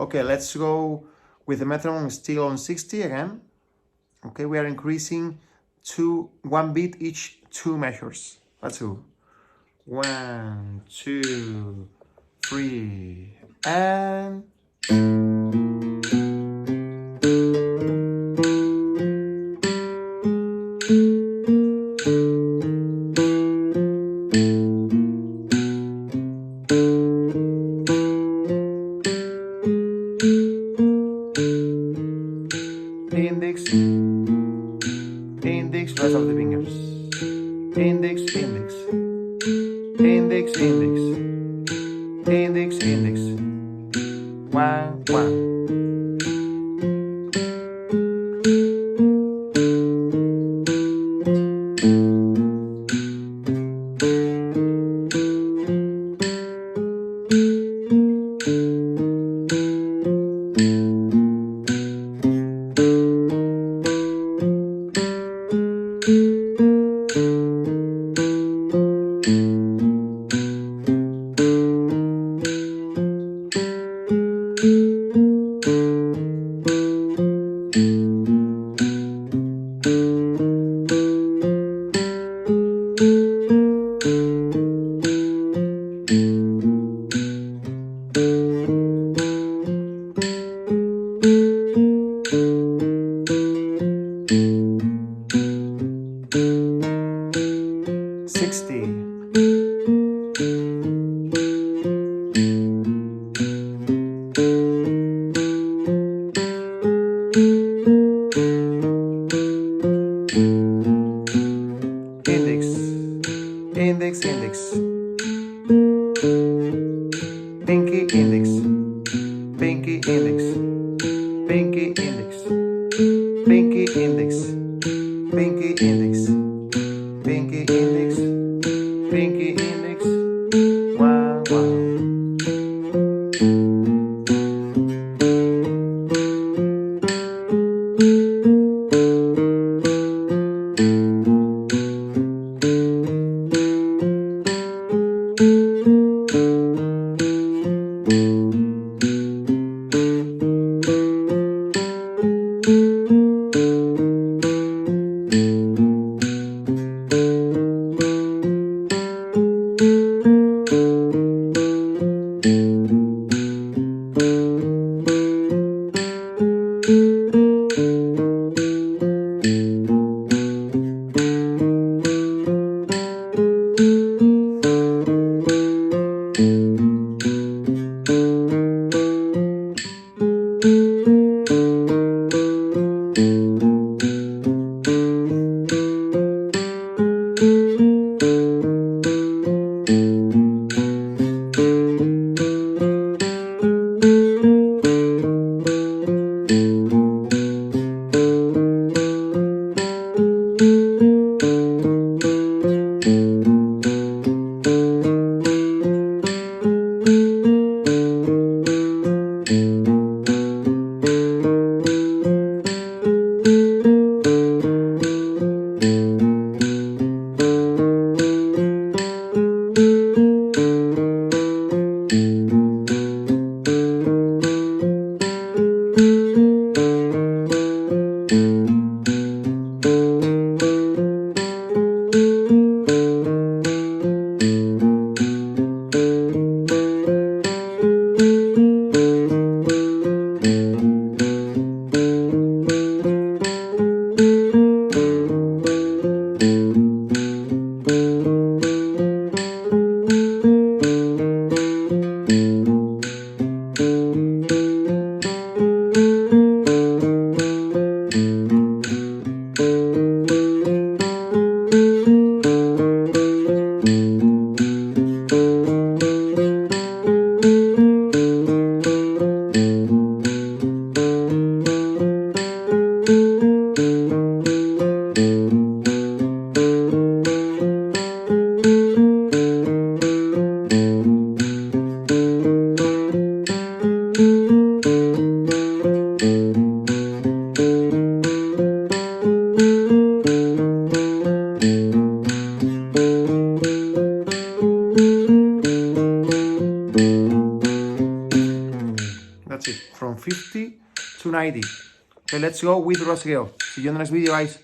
Okay, let's go with the metronome still on 60 again. Okay, we are increasing one beat each 2 measures. Let's go. 1, 2, 3, and index, index, rest of the fingers. Index, index, index, index, index, index. 1, 1. Index, index, pinky index, pinky index, pinky index, pinky index, pinky index, pinky index, pinky index. Wow, wow. That's it, from 50 to 90. Okay, let's go with Rosgueo. See you in the next video, guys.